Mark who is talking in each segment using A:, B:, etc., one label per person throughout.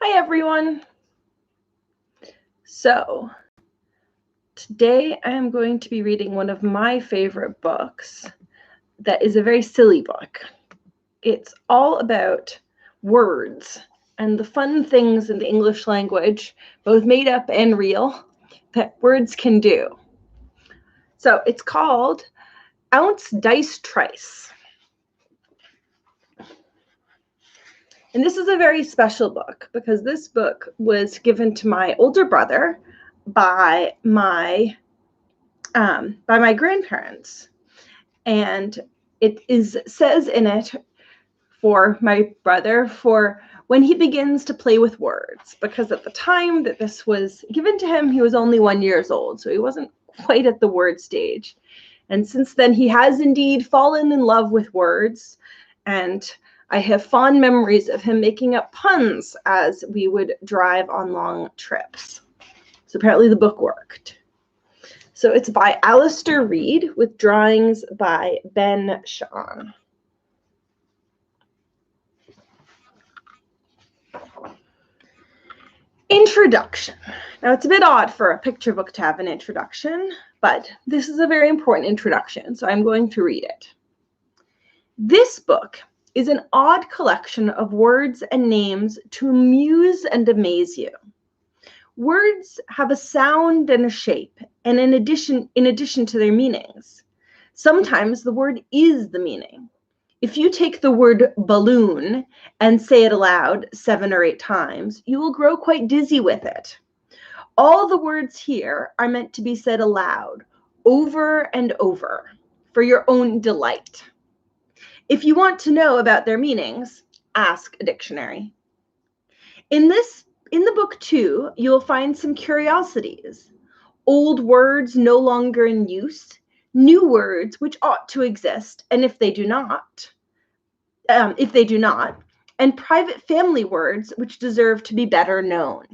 A: Hi everyone. So today I am going to be reading one of my favorite books that is a very silly book. It's all about words and the fun things in the English language, both made up and real, that words can do. So it's called Ounce Dice Trice. And this is a very special book because this book was given to my older brother by my grandparents, and it says in it for my brother for when he begins to play with words, because at the time that this was given to him, he was only 1 year old, so he wasn't quite at the word stage. And since then, he has indeed fallen in love with words, and I have fond memories of him making up puns as we would drive on long trips. So apparently the book worked. So it's by Alistair Reid with drawings by Ben Shahn. Introduction. Now it's a bit odd for a picture book to have an introduction, but this is a very important introduction, so I'm going to read it. This book is an odd collection of words and names to amuse and amaze you. Words have a sound and a shape, and in addition to their meanings. Sometimes the word is the meaning. If you take the word balloon and say it aloud 7 or 8 times, you will grow quite dizzy with it. All the words here are meant to be said aloud, over and over, for your own delight. If you want to know about their meanings, ask a dictionary. In the book too, you'll find some curiosities. Old words no longer in use, new words which ought to exist, and if they do not, and private family words which deserve to be better known.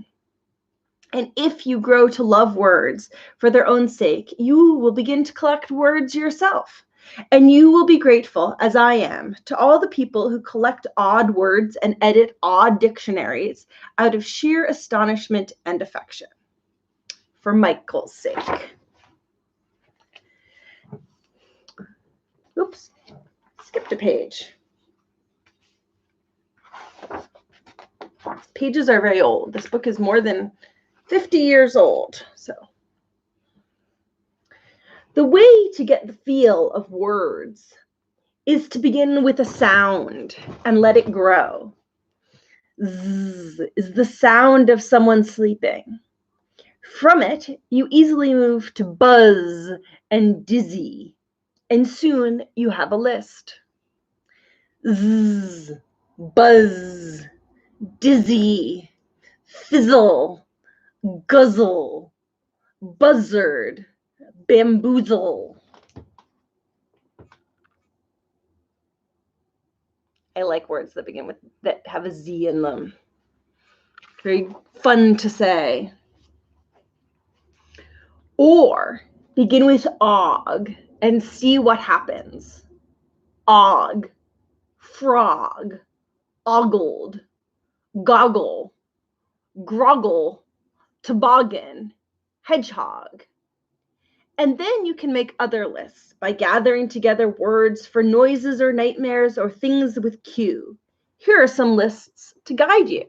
A: And if you grow to love words for their own sake, you will begin to collect words yourself. And you will be grateful, as I am, to all the people who collect odd words and edit odd dictionaries out of sheer astonishment and affection. For Michael's sake. Oops, skipped a page. Pages are very old. This book is more than 50 years old. So the way to get the feel of words is to begin with a sound and let it grow. Zzz is the sound of someone sleeping. From it, you easily move to buzz and dizzy, and soon you have a list. Zzz, buzz, dizzy, fizzle, guzzle, buzzard, bamboozle. I like words that have a Z in them. Very fun to say. Or begin with og and see what happens. Og, frog, ogled, goggle, groggle, toboggan, hedgehog. And then you can make other lists by gathering together words for noises or nightmares or things with Q. Here are some lists to guide you.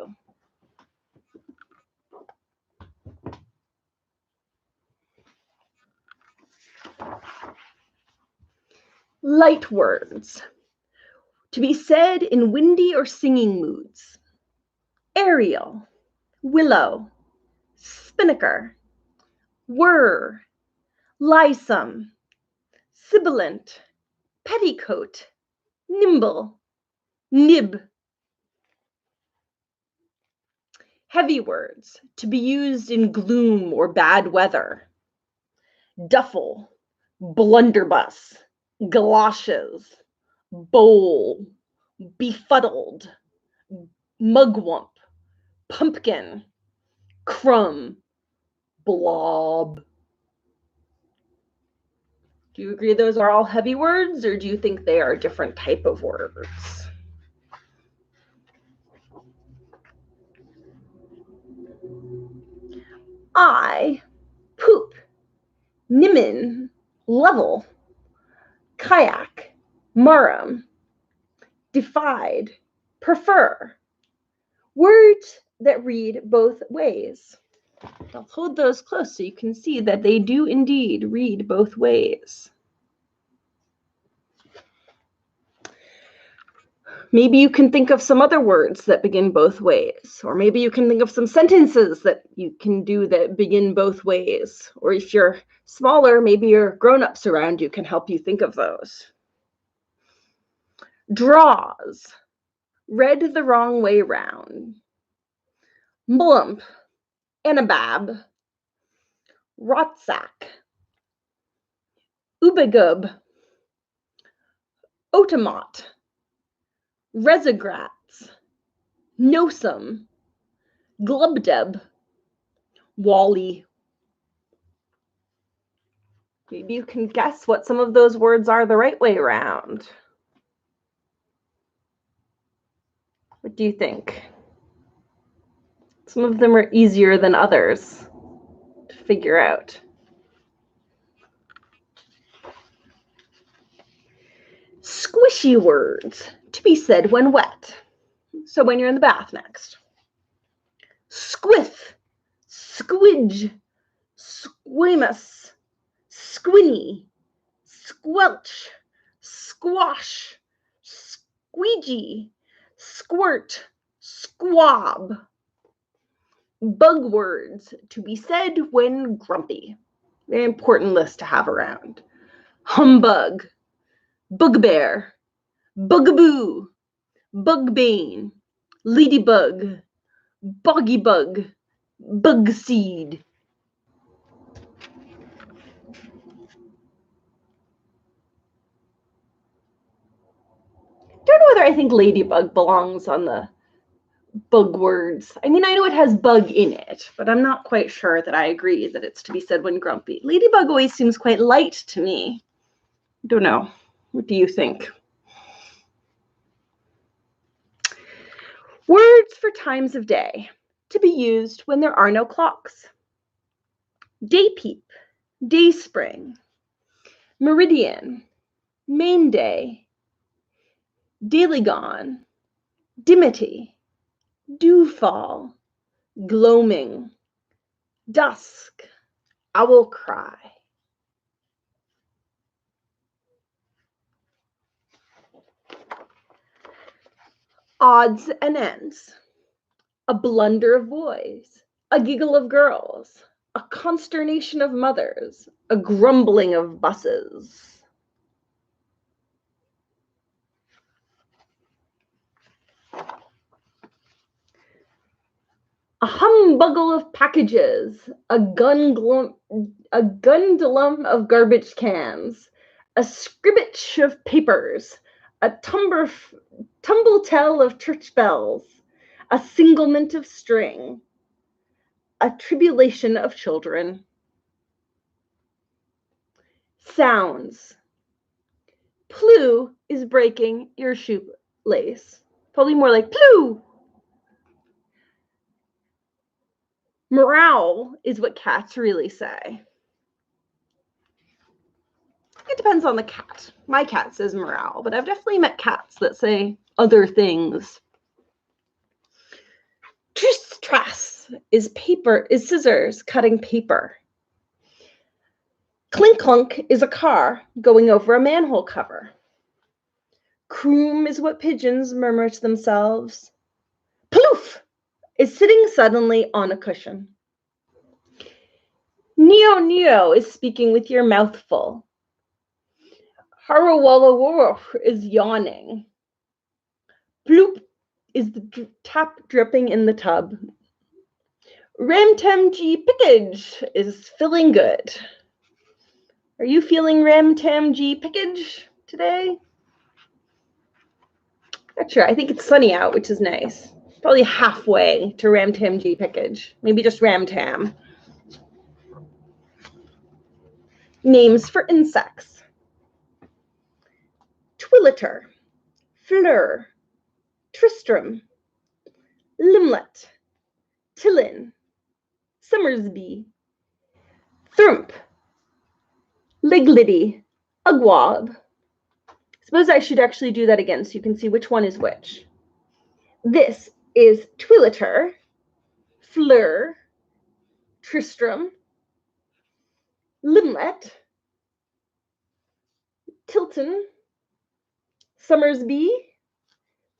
A: Light words, to be said in windy or singing moods. Aerial, willow, spinnaker, whir, lissome, sibilant, petticoat, nimble, nib. Heavy words, to be used in gloom or bad weather. Duffel, blunderbuss, galoshes, bowl, befuddled, mugwump, pumpkin, crumb, blob. Do you agree those are all heavy words, or do you think they are a different type of words? I, poop, nimmin, level, kayak, marum, defied, prefer. Words that read both ways. I'll hold those close so you can see that they do indeed read both ways. Maybe you can think of some other words that begin both ways, or maybe you can think of some sentences that you can do that begin both ways. Or if you're smaller, maybe your grown-ups around you can help you think of those. Draws, read the wrong way round. Blump, anabab, rotsack, ubagub, otomot, resigrats, nosum, glubdub, wally. Maybe you can guess what some of those words are the right way around. What do you think? Some of them are easier than others to figure out. Squishy words to be said when wet. So when you're in the bath next. Squiff, squidge, squamous, squinny, squelch, squash, squeegee, squirt, squab. Bug words to be said when grumpy. Very important list to have around. Humbug, bugbear, bugaboo, bugbane, ladybug, boggy bug, bugseed. Don't know whether I think ladybug belongs on the bug words. I mean, I know it has bug in it, but I'm not quite sure that I agree that it's to be said when grumpy. Ladybug always seems quite light to me. Don't know. What do you think? Words for times of day to be used when there are no clocks. Day peep, day spring, meridian, main day, daily gone, dimity, dewfall, gloaming, dusk, owl cry. Odds and ends. A blunder of boys, a giggle of girls, a consternation of mothers, a grumbling of buses. A humbuggle of packages, a gundulum of garbage cans, a scribbage of papers, a tumble-tell of church bells, a singlement of string, a tribulation of children. Sounds. Plue is breaking your shoelace. Probably more like plue. Morale is what cats really say. It depends on the cat. My cat says morale, but I've definitely met cats that say other things. Trice is scissors cutting paper. Clink clunk is a car going over a manhole cover. Croom is what pigeons murmur to themselves. Ploof is sitting suddenly on a cushion. Neo is speaking with your mouth full. Harawalla is yawning. Bloop is the tap dripping in the tub. Ramtamji pickage is feeling good. Are you feeling Ramtamji pickage today? Not sure. I think it's sunny out, which is nice. Probably halfway to Ramtamji pickage. Maybe just Ramtam. Names for insects. Twilliter, fleur, tristram, limlet, tillin, Summersby, Thrump, Liglity, Ugwab. Suppose I should actually do that again so you can see which one is which. This is Twiliter, Fleur, Tristram, Limlet, Tilton, Summersby,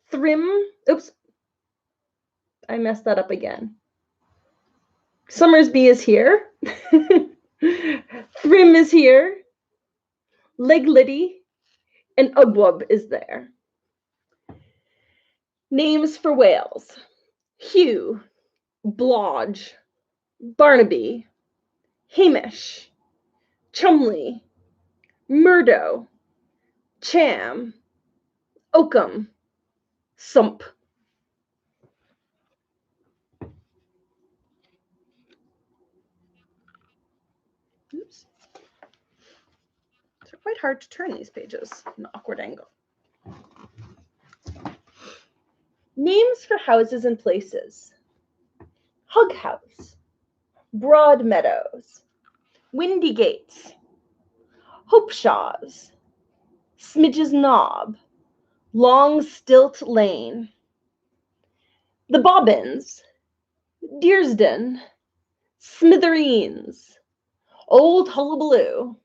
A: Thrym. Oops, I messed that up again. Summersby is here. Thrym is here. Leglity and Ugwab is there. Names for whales: Hugh, Blodge, Barnaby, Hamish, Chumley, Murdo, Cham, Oakham, Sump. Oops. It's quite hard to turn these pages at an awkward angle. Names for houses and places: Hug House, Broad Meadows, Windy Gates, Hopeshaws, Smidge's Knob, Long Stilt Lane, The Bobbins, Dearsden, Smithereens, Old Hullabaloo,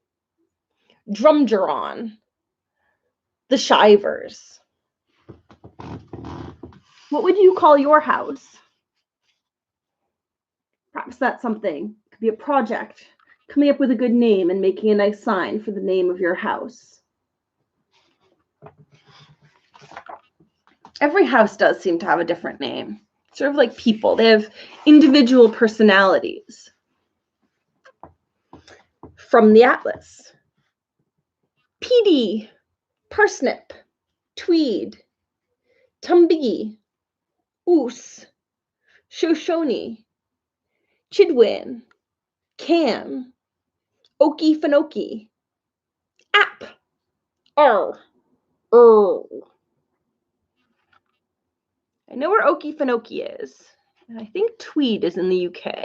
A: Drumgeron, The Shivers. What would you call your house? Perhaps that's something. It could be a project. Coming up with a good name and making a nice sign for the name of your house. Every house does seem to have a different name. Sort of like people. They have individual personalities. From the Atlas: Peedy, Parsnip, Tweed, Tumbiggy, Oose, Shoshone, Chidwin, Cam, Okefenokee, App, Arr, I know where Okefenokee is. And I think Tweed is in the UK.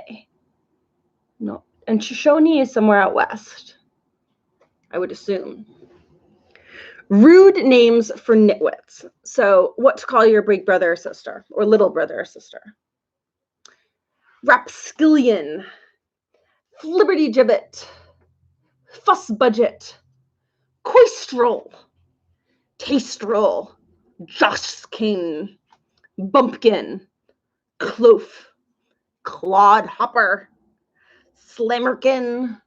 A: No, and Shoshone is somewhere out west, I would assume. Rude names for nitwits. So what to call your big brother or sister, or little brother or sister. Rapskillion, Flibbertigibbet, Fuss Budget, Coistrel, Tastrel, Joskin, Bumpkin, Cloaf, Clodhopper, Slammerkin.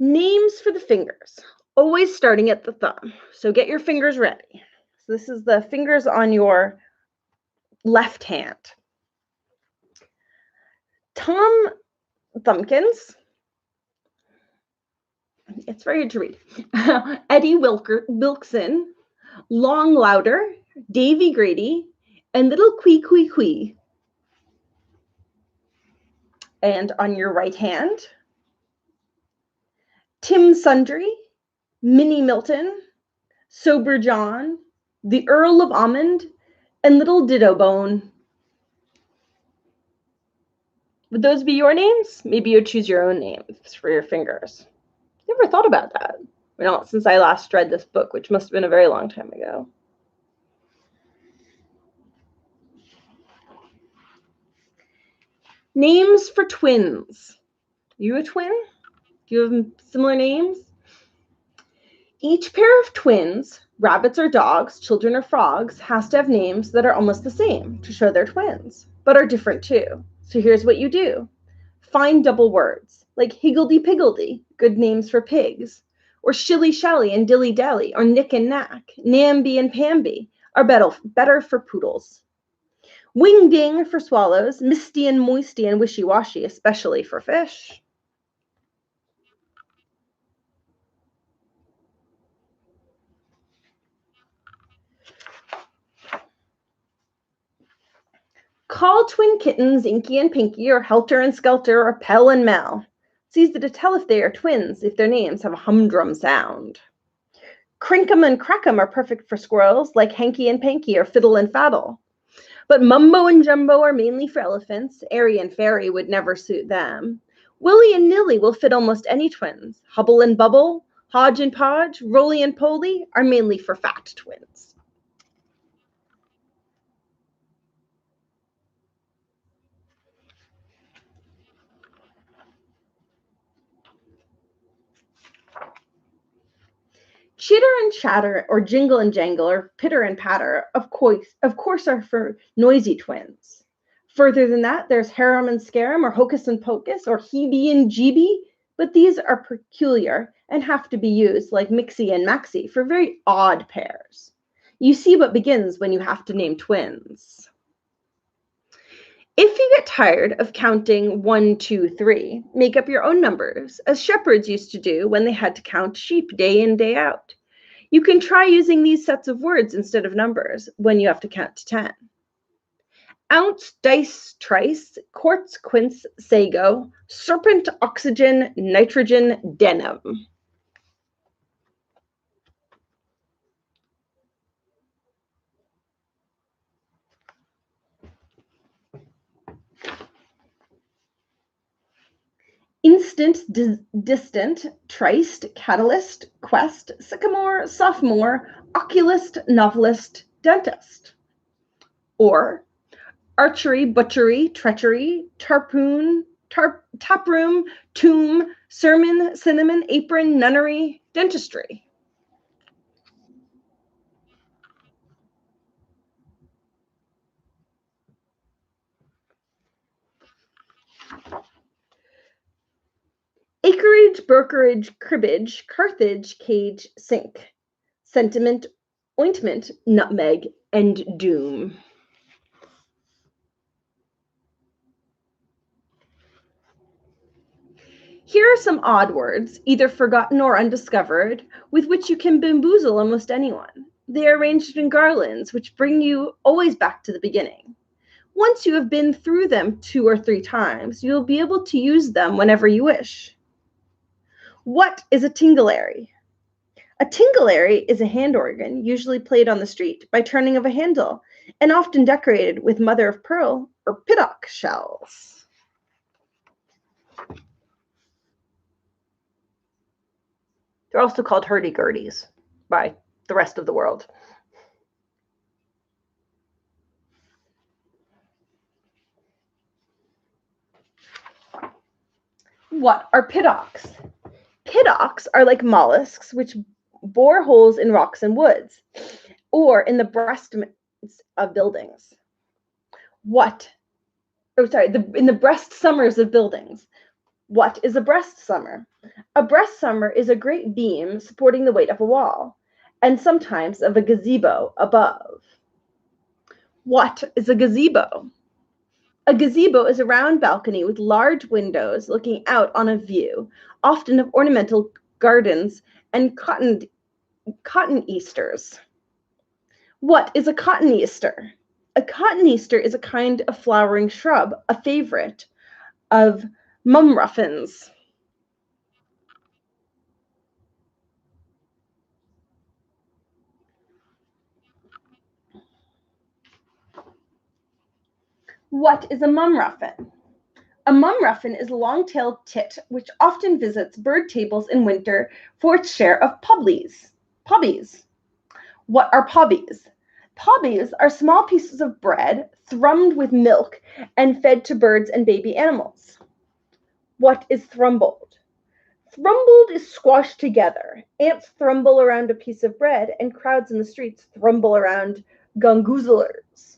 A: Names for the fingers, always starting at the thumb. So get your fingers ready. So this is the fingers on your left hand. Tom Thumbkins. It's very hard to read. Eddie Wilkson, Long Louder, Davy Grady, and Little Quee Quee Quee. And on your right hand, Tim Sundry, Minnie Milton, Sober John, the Earl of Almond, and Little Ditto Bone. Would those be your names? Maybe you'd choose your own names for your fingers. Never thought about that. Well, since I last read this book, which must have been a very long time ago. Names for twins. You a twin? Do you have similar names? Each pair of twins, rabbits or dogs, children or frogs, has to have names that are almost the same to show they're twins, but are different too. So here's what you do. Find double words, like higgledy-piggledy, good names for pigs, or shilly-shally and dilly-dally, or nick and knack, namby and pamby, are better for poodles. Wing-ding for swallows, misty and moisty and wishy-washy, especially for fish. Call twin kittens Inky and Pinky, or Helter and Skelter, or Pell and Mel. It's easy to tell if they are twins if their names have a humdrum sound. Crinkum and crackum are perfect for squirrels, like hanky and panky or fiddle and faddle. But mumbo and jumbo are mainly for elephants. Airy and fairy would never suit them. Willy and nilly will fit almost any twins. Hubble and bubble, hodge and podge, roly and poly are mainly for fat twins. Chitter and chatter, or jingle and jangle, or pitter and patter, of course are for noisy twins. Further than that, there's harum and scarum, or hocus and pocus, or heebie and jeebie, but these are peculiar and have to be used like mixie and maxie for very odd pairs. You see what begins when you have to name twins. If you get tired of counting 1, 2, 3, make up your own numbers, as shepherds used to do when they had to count sheep day in, day out. You can try using these sets of words instead of numbers when you have to count to 10. Ounce, dice, trice, quartz, quince, sago, serpent, oxygen, nitrogen, denim. Instant, distant, triced, catalyst, quest, sycamore, sophomore, oculist, novelist, dentist. Or archery, butchery, treachery, taproom, tomb, sermon, cinnamon, apron, nunnery, dentistry. Acreage, brokerage, cribbage, Carthage, cage, sink. Sentiment, ointment, nutmeg, and doom. Here are some odd words, either forgotten or undiscovered, with which you can bamboozle almost anyone. They are arranged in garlands, which bring you always back to the beginning. Once you have been through them 2 or 3 times, you'll be able to use them whenever you wish. What is a tinglary? A tinglary is a hand organ, usually played on the street by turning of a handle, and often decorated with mother of pearl or piddock shells. They're also called hurdy-gurdies by the rest of the world. What are piddocks? Piddocks are like mollusks which bore holes in rocks and woods, or in the breastments of buildings. In the breast summers of buildings. What is a breast summer? A breast summer is a great beam supporting the weight of a wall, and sometimes of a gazebo above. What is a gazebo? A gazebo is a round balcony with large windows looking out on a view, often of ornamental gardens and cotton Easters. What is a cotton Easter? A cotton Easter is a kind of flowering shrub, a favorite of mumruffins. What is a mumruffin? A mumruffin is a long-tailed tit which often visits bird tables in winter for its share of pobbies. What are pobbies? Pobbies are small pieces of bread thrummed with milk and fed to birds and baby animals. What is thrumbled? Thrumbled is squashed together. Ants thrumble around a piece of bread, and crowds in the streets thrumble around gungoozlers.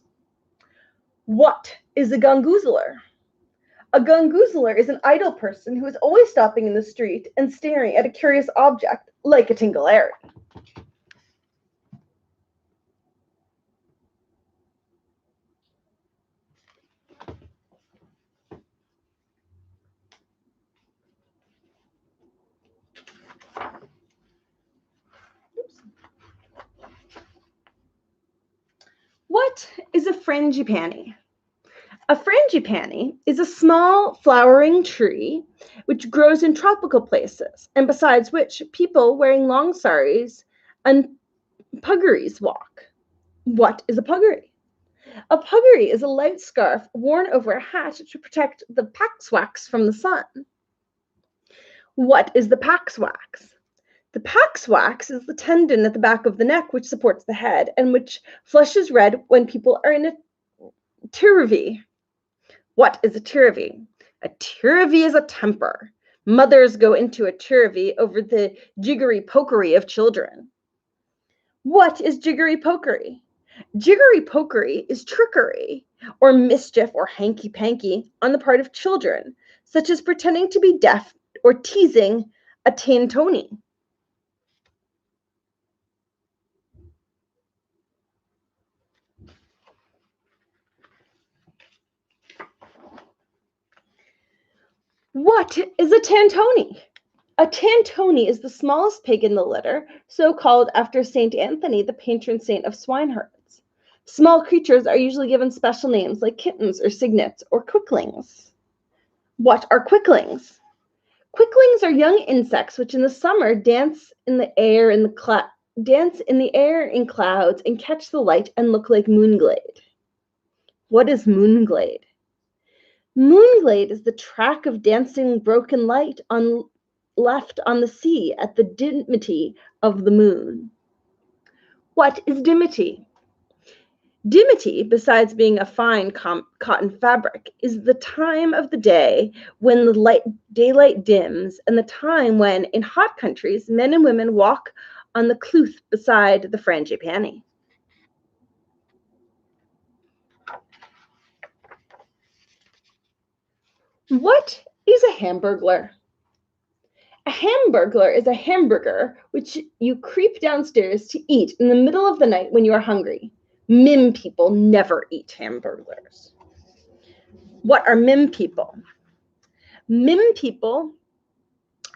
A: What is a gungoozler? A gungoozler is an idle person who is always stopping in the street and staring at a curious object, like a tinglary. What is a frangipani? A frangipani is a small flowering tree which grows in tropical places, and besides which people wearing long saris and puggaries walk. What is a puggaree? A puggaree is a light scarf worn over a hat to protect the paxwax from the sun. What is the paxwax? The paxwax is the tendon at the back of the neck which supports the head and which flushes red when people are in a tirivy. What is a tirivy? A tirivy is a temper. Mothers go into a tirivy over the jiggery-pokery of children. What is jiggery-pokery? Jiggery-pokery is trickery or mischief or hanky-panky on the part of children, such as pretending to be deaf or teasing a Tantoni. What is a Tantoni? A Tantoni is the smallest pig in the litter, so called after Saint Anthony, the patron saint of swineherds. Small creatures are usually given special names like kittens or cygnets or quicklings. What are quicklings? Quicklings are young insects which in the summer dance in the air in clouds and catch the light and look like moonglade. What is moonglade? Moonglade is the track of dancing broken light left on the sea at the dimity of the moon. What is dimity? Dimity, besides being a fine cotton fabric, is the time of the day when the daylight dims and the time when, in hot countries, men and women walk on the cloth beside the frangipani. What is a hamburglar? A hamburglar is a hamburger which you creep downstairs to eat in the middle of the night when you are hungry. Mim people never eat hamburglars. What are mim people? Mim people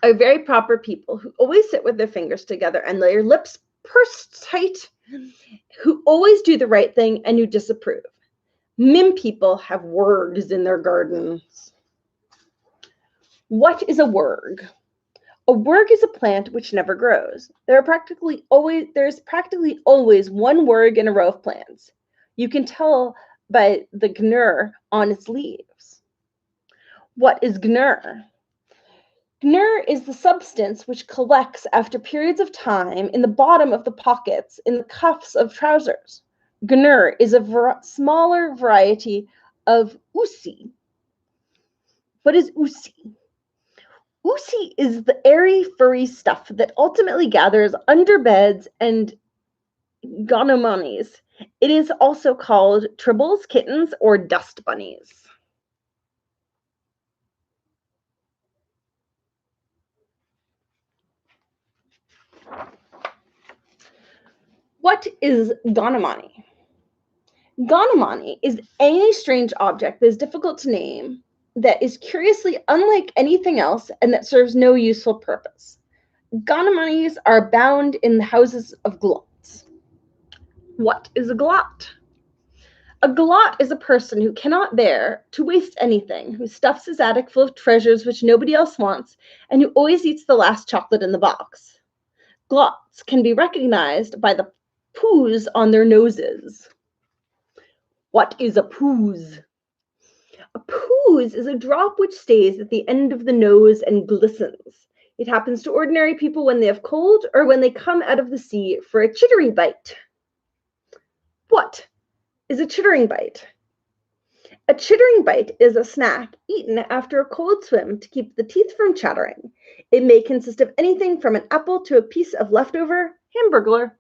A: are very proper people who always sit with their fingers together and their lips pursed tight, who always do the right thing and who disapprove. Mim people have worgs in their gardens. What is a worg? A worg is a plant which never grows. There's practically always one worg in a row of plants. You can tell by the gnur on its leaves. What is gnur? Gnur is the substance which collects after periods of time in the bottom of the pockets in the cuffs of trousers. Gnur is a smaller variety of oosie. What is oosie? Oosie is the airy, furry stuff that ultimately gathers under beds and gonomones. It is also called tribbles, kittens, or dust bunnies. What is gonomony? Gonomony is any strange object that is difficult to name, that is curiously unlike anything else, and that serves no useful purpose. Gonomonies are bound in the houses of gluts. What is a glut? A glut is a person who cannot bear to waste anything, who stuffs his attic full of treasures which nobody else wants, and who always eats the last chocolate in the box. Gluts can be recognized by the poos on their noses. What is a poos? A poos is a drop which stays at the end of the nose and glistens. It happens to ordinary people when they have cold or when they come out of the sea for a chittering bite. What is a chittering bite? A chittering bite is a snack eaten after a cold swim to keep the teeth from chattering. It may consist of anything from an apple to a piece of leftover hamburglar.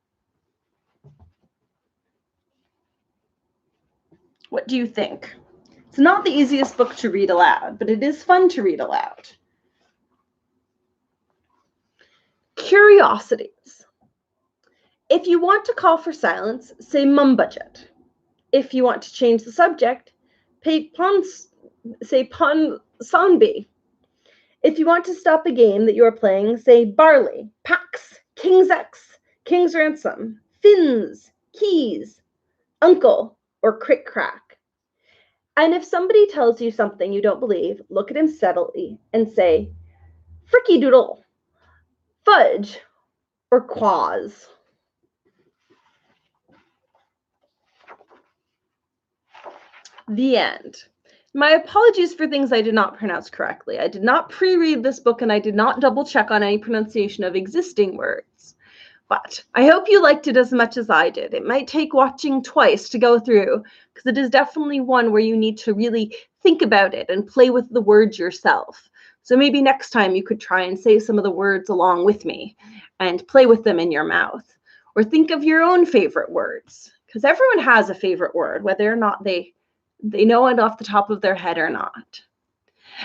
A: What do you think? It's not the easiest book to read aloud, but it is fun to read aloud. Curiosities. If you want to call for silence, say mum budget. If you want to change the subject, say pon sonby. If you want to stop a game that you are playing, say barley, pax, king's X, king's ransom, fins, keys, uncle, or crick crack. And if somebody tells you something you don't believe, look at him steadily and say, fricky doodle, fudge, or quaz. The end. My apologies for things I did not pronounce correctly. I did not pre-read this book and I did not double check on any pronunciation of existing words. But I hope you liked it as much as I did. It might take watching twice to go through because it is definitely one where you need to really think about it and play with the words yourself. So maybe next time you could try and say some of the words along with me and play with them in your mouth. Or think of your own favorite words, because everyone has a favorite word, whether or not they know it off the top of their head or not.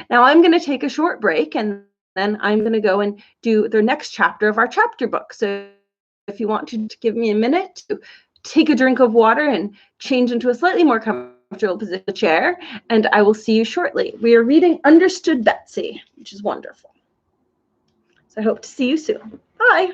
A: Now I'm going to take a short break and then I'm going to go and do the next chapter of our chapter book. So if you want to give me a minute to take a drink of water and change into a slightly more comfortable position, the chair, and I will see you shortly. We are reading Understood Betsy, which is wonderful. So I hope to see you soon. Bye.